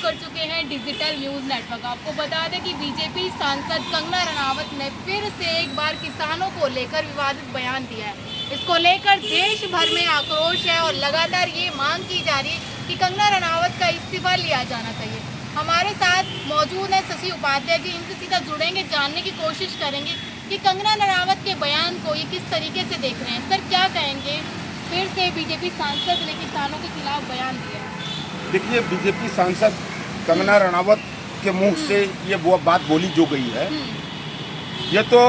कर चुके हैं डिजिटल न्यूज नेटवर्क। आपको बता दें कि बीजेपी सांसद कंगना रनावत ने फिर से एक बार किसानों को लेकर विवादित बयान दिया है। इसको लेकर देश भर में आक्रोश है और लगातार ये मांग की जा रही है कि कंगना रनावत का इस्तीफा लिया जाना चाहिए। हमारे साथ मौजूद है शशि उपाध्याय जी, इनसे सीधा जुड़ेंगे, जानने की कोशिश करेंगे कि कंगना रनावत के बयान को ये किस तरीके से देख रहे हैं। सर, क्या कहेंगे, फिर से बीजेपी सांसद ने किसानों के खिलाफ बयान दिया है। देखिए, बीजेपी सांसद कंगना रनावत के मुंह से ये वो बात बोली जो गई है, ये तो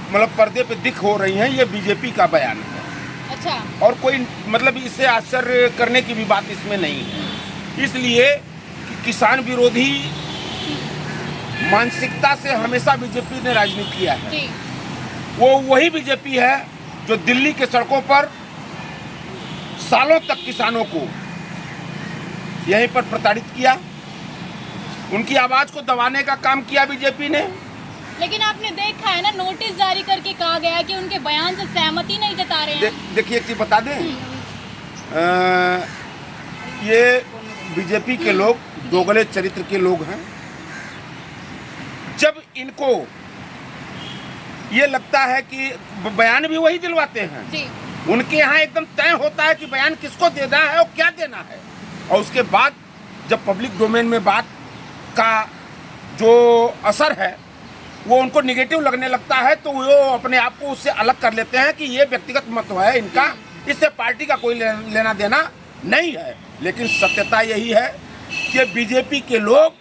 मतलब पर्दे पे दिख हो रही है, ये बीजेपी का बयान है। अच्छा। और कोई मतलब इससे आश्चर्य करने की भी बात इसमें नहीं है। इसलिए कि किसान विरोधी मानसिकता से हमेशा बीजेपी ने राजनीति किया है। जी। वो वही बीजेपी है जो दिल्ली के सड़कों पर सालों तक किसानों को यहीं पर प्रताड़ित किया, उनकी आवाज को दबाने का काम किया बीजेपी ने। लेकिन आपने देखा है ना, नोटिस जारी करके कहा गया कि उनके बयान से सहमति नहीं जता रहे हैं। देखिए, एक चीज बता दें, ये बीजेपी के लोग दोगले चरित्र के लोग हैं। जब इनको ये लगता है कि बयान भी वही दिलवाते हैं जी। उनके यहाँ एकदम तय होता है कि बयान किसको देना है और क्या देना है, और उसके बाद जब पब्लिक डोमेन में बात का जो असर है वो उनको निगेटिव लगने लगता है, तो वो अपने आप को उससे अलग कर लेते हैं कि ये व्यक्तिगत मत है इनका, इससे पार्टी का कोई लेना देना नहीं है। लेकिन सत्यता यही है कि बीजेपी के लोग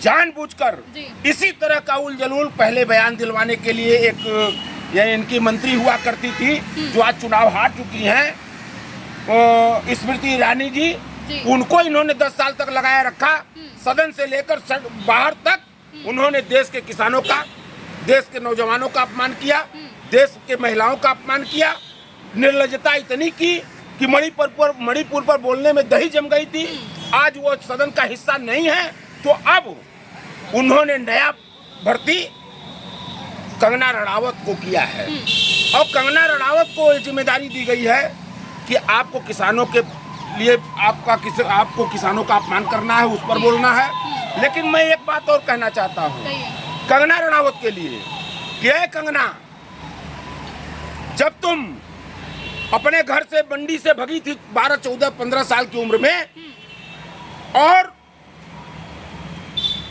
जानबूझकर इसी तरह का उल जलूल पहले बयान दिलवाने के लिए एक इनकी मंत्री हुआ करती थी जो आज चुनाव हार चुकी हैं, स्मृति ईरानी जी, उनको इन्होंने 10 साल तक लगाया रखा। सदन से लेकर बाहर तक उन्होंने देश के किसानों का, देश के नौजवानों का अपमान किया, देश के महिलाओं का अपमान किया। निर्लज्जता इतनी की कि मणिपुर पर बोलने में दही जम गई थी। आज वो सदन का हिस्सा नहीं है, तो अब उन्होंने नया भर्ती कंगना रनावत को किया है, और कंगना रनावत को जिम्मेदारी दी गई है कि आपको किसानों के लिए आपको किसानों का अपमान करना है, उस पर बोलना है। लेकिन मैं एक बात और कहना चाहता हूँ कंगना रनावत के लिए कि कंगना, जब तुम अपने घर से मंडी से भगी थी 12, 14, 15 साल की उम्र में, और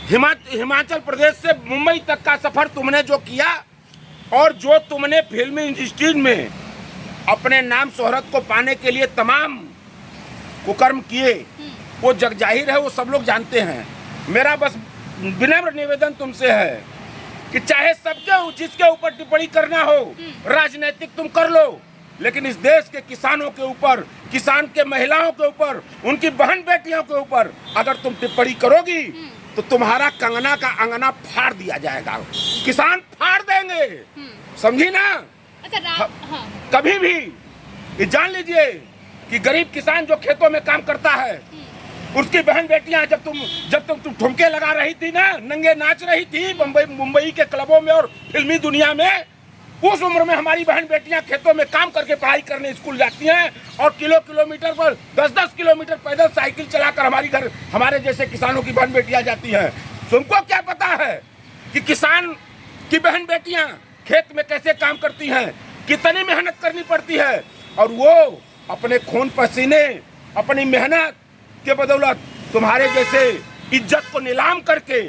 हिमाचल प्रदेश से मुंबई तक का सफर तुमने जो किया, और जो तुमने फिल्मी इंडस्ट्री में अपने नाम शोहरत को पाने के लिए तमाम कुकर्म किए, वो जग जाहिर है, वो सब लोग जानते हैं। मेरा बस विनम्र निवेदन तुमसे है कि चाहे सबके जिसके ऊपर टिप्पणी करना हो राजनीतिक तुम कर लो, लेकिन इस देश के किसानों के ऊपर, किसान के महिलाओं के ऊपर, उनकी बहन बेटियों के ऊपर अगर तुम टिप्पणी करोगी तो तुम्हारा कंगना का अंगना फाड़ दिया जाएगा, किसान फाड़ देंगे, समझी ना। अच्छा, हाँ। कभी भी ये जान लीजिए कि गरीब किसान जो खेतों में काम करता है, उसकी बहन बेटियां जब तुम ठुमके लगा रही थी ना, नंगे नाच रही थी मुंबई के क्लबों में और फिल्मी दुनिया में, उस उम्र में हमारी बहन बेटियां खेतों में काम करके पढ़ाई करने स्कूल जाती हैं, और किलोमीटर पर 10-10 किलोमीटर पैदल साइकिल चलाकर हमारे जैसे किसानों की बहन बेटियां जाती हैं। तुमको क्या पता है कि किसान की बहन बेटियां खेत में कैसे काम करती हैं, कितनी मेहनत करनी पड़ती है, और वो अपने खून पसीने, अपनी मेहनत के बदौलत तुम्हारे जैसे इज्जत को नीलाम करके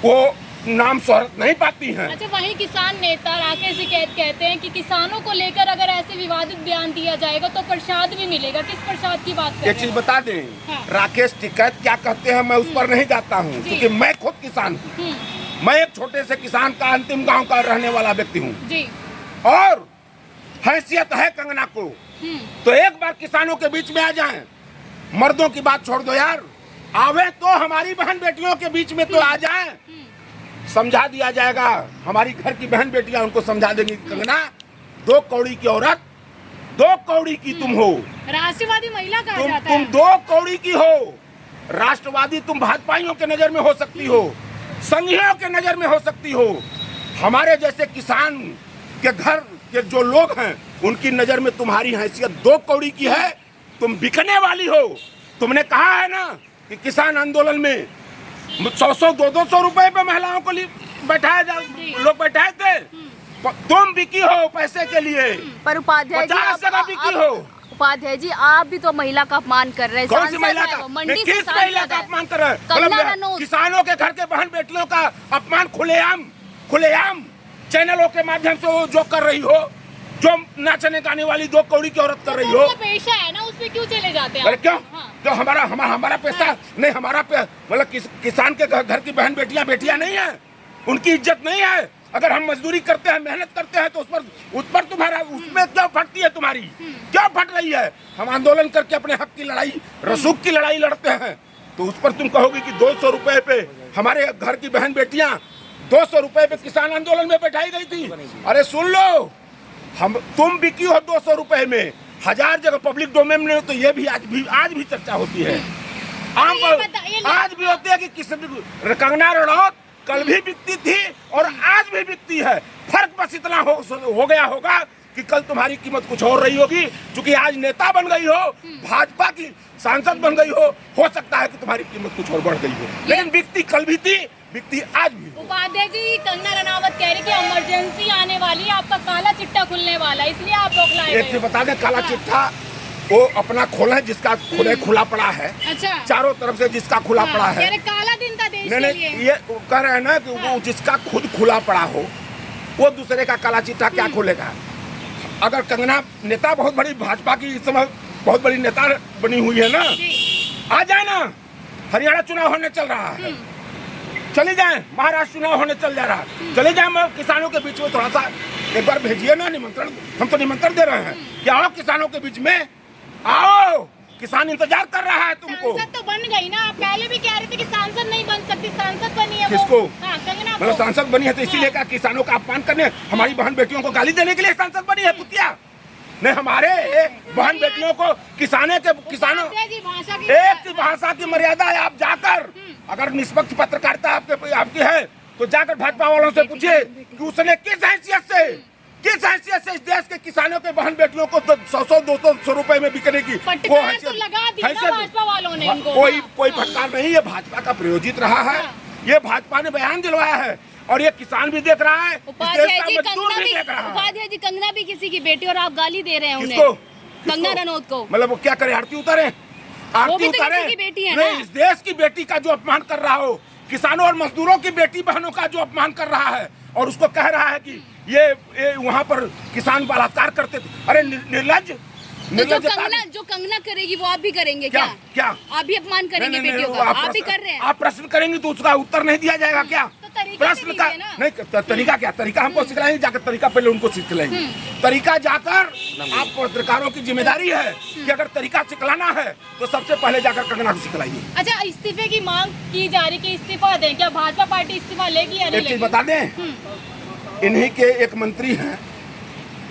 वो नाम शोहरत नहीं पाती हैं। अच्छा, वहीं किसान नेता राकेश टिकैत कहते हैं कि किसानों को लेकर अगर ऐसे विवादित बयान दिया जाएगा तो प्रसाद भी मिलेगा। किस प्रसाद की बात कर रहे हैं? एक चीज बता दें, हाँ। राकेश टिकैत क्या कहते हैं मैं उस पर नहीं जाता हूँ, क्योंकि मैं खुद किसान हूँ। मैं एक छोटे से किसान का अंतिम गाँव का रहने वाला व्यक्ति हूँ, और हैसियत है कंगना को, तो एक बार किसानों के बीच में आ जाएं। मर्दों की बात छोड़ दो यार, आवे तो हमारी बहन बेटियों के बीच में तो आ जाएं, समझा दिया जाएगा। हमारी घर की बहन बेटियां उनको समझा देंगी, कंगना 2 कौड़ी की औरत, 2 कौड़ी की तुम हो, राष्ट्रवादी महिला कहा जाता है। तुम 2 कौड़ी की हो। राष्ट्रवादी तुम भाजपाइयों के नजर में हो सकती हो, संघियों के नजर में हो सकती हो, हमारे जैसे किसान के घर के जो लोग हैं उनकी नजर में तुम्हारी हैसियत 2 कौड़ी की है। तुम बिकने वाली हो। तुमने कहा है ना कि किसान आंदोलन में 100-200 रुपए पे महिलाओं को बैठाया लोग बैठाए थे। तुम बिकी हो पैसे के लिए, पर उपाध्याय जी 50 जगह बिकी हो। उपाध्याय जी आप भी तो महिला का अपमान कर रहे हैं। कौन सी महिला का? किस महिला का अपमान कर रहे हैं? मतलब किसानों के घर के बहन बेटियों का अपमान खुलेआम चैनलों के माध्यम से वो जो कर रही हो, जो नाचने गाने वाली 2 कौड़ी की औरत कर रही हो। पेशा है ना, उसमें क्यों चले जाते हैं? अरे क्यों? तो हमारा पैसा नहीं, हमारा मतलब किसान के घर की बहन बेटियां नहीं है, उनकी इज्जत नहीं है। अगर हम मजदूरी करते हैं, मेहनत करते हैं, तो उस पर तुम्हारा उसमें क्यों फटती है? तुम्हारी क्यों फट रही है? हम आंदोलन करके अपने हक की लड़ाई, रसूख की लड़ाई लड़ते हैं, तो उस पर तुम कहोगे कि 200 रुपए पे हमारे घर की बहन बेटियां 200 रुपए पे किसान आंदोलन में बैठाई गई थी। अरे सुन लो, तुम बिकी हो 200 रुपए में, 1000 जगह पब्लिक डोमेन में, तो ये भी आज भी चर्चा होती है। आज भी होती है कि कंगना रनौत कल भी बिकती थी और आज भी बिकती है। फर्क बस इतना हो गया होगा कि कल तुम्हारी कीमत कुछ और रही होगी, क्योंकि आज नेता बन गई हो, भाजपा की सांसद बन गई हो सकता है कि तुम्हारी कीमत कुछ और बढ़ गई हो, लेकिन बिकती कल भी थी, बिकती आज भी। उपाध्याय जी, कंगना रनावत कह रही कि इमरजेंसी आने वाली है, आपका काला चिट्ठा खुलने वाला है, इसलिए आप रोक लाए। एक चीज बता दें, काला चिट्ठा वो अपना खोला है, जिसका खुला पड़ा है। अच्छा। चारों तरफ से जिसका खुला पड़ा है। काला दिन था देश के लिए। ये कह रहे हैं ना कि वो जिसका खुद खुला पड़ा हो, वो दूसरे का काला चिट्ठा क्या खोलेगा? अगर कंगना नेता बहुत बड़ी भाजपा की इस समय बहुत बड़ी नेता बनी हुई है ना, आ जाए ना, हरियाणा चुनाव होने चल रहा है, चले जाए, महाराष्ट्र चुनाव होने चल जा रहा है, चले जाए किसानों के बीच में, थोड़ा सा एक बार भेजिए ना निमंत्रण। हम तो निमंत्रण दे रहे हैं कि आओ किसानों के बीच में, आओ, किसान इंतजार कर रहा है तुमको। सांसद तो बन गई ना, आप पहले भी कह रहे थे कि सांसद नहीं बन सकती, सांसद बनी है। किसको? कंगना मतलब सांसद बनी है तो इसीलिए क्या किसानों का अपमान करने, हमारी बहन बेटियों को गाली देने के लिए सांसद बनी है कुतिया? नहीं, हमारे बहन बेटियों को किसानों एक भाषा की मर्यादा है। आप जाकर, अगर निष्पक्ष पत्रकारिता आपकी है, तो जाकर भाजपा वालों से पूछिए कि उसने किस हैसियत से इस देश के किसानों के बहन बेटियों को 100-200 रुपए में बिकने की वो भाजपा वालों ने इनको। कोई फटकार नहीं, ये भाजपा का प्रयोजित रहा है, ये भाजपा ने बयान दिलवाया है, और ये किसान भी देख रहा है, उपाध्याय जी कंगना भी किसी की बेटी और आप गाली दे रहे हैं उन्हें। कंगना रनौत को, मतलब वो क्या करे? आरती उतारे? आरती उतारे? की बेटी है नहीं, इस देश की बेटी का जो अपमान कर रहा हो, किसानों और मजदूरों की बेटी बहनों का जो अपमान कर रहा है, और उसको कह रहा है कि ये वहाँ पर किसान बलात्कार करते थे। अरे निर्लज्ज! जो कंगना करेगी वो आप भी करेंगे क्या? आप भी अपमान करेंगे बेटियों का? आप भी कर रहे हैं। आप प्रश्न करेंगे तो उसका उत्तर नहीं दिया जाएगा क्या? प्रश्न का नहीं, तरीका क्या? तरीका हमको सिखलाएंगे, जाकर तरीका पहले उनको सिखलाएंगे। तरीका जाकर, आप पत्रकारों की जिम्मेदारी है कि अगर तरीका सिखलाना है तो सबसे पहले जाकर कंगना को सिखलाइए। अच्छा, इस्तीफे की मांग की जा रही कि इस्तीफा दें, क्या भाजपा पार्टी इस्तीफा लेगी या नहीं? एक चीज बता दें, इन्हीं के एक मंत्री हैं,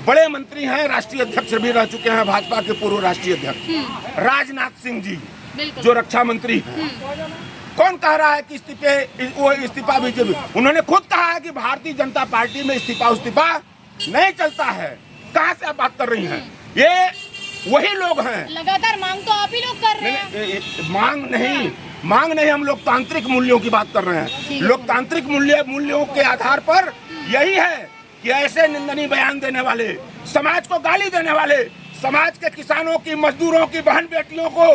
बड़े मंत्री हैं, राष्ट्रीय अध्यक्ष भी रह चुके हैं, भाजपा के पूर्व राष्ट्रीय अध्यक्ष राजनाथ सिंह जी, जो रक्षा मंत्री हैं। कौन कह रहा है कि इस्तीफा बीजेपी? उन्होंने खुद कहा है कि भारतीय जनता पार्टी में इस्तीफा नहीं चलता है। कहाँ से आप बात कर रही हैं? ये वही लोग हैं। लगातार मांग तो आप ही लोग कर रहे हैं। मांग नहीं, हम लोकतांत्रिक मूल्यों की बात कर रहे हैं। लोकतांत्रिक मूल्यों के आधार पर यही है कि ऐसे निंदनीय बयान देने वाले, समाज को गाली देने वाले, समाज के किसानों की, मजदूरों की बहन बेटियों को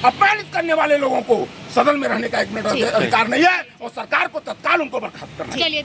अपमानित करने वाले लोगों को सदन में रहने का 1 मिनट अधिकार नहीं है, और सरकार को तत्काल उनको बर्खास्त करना है।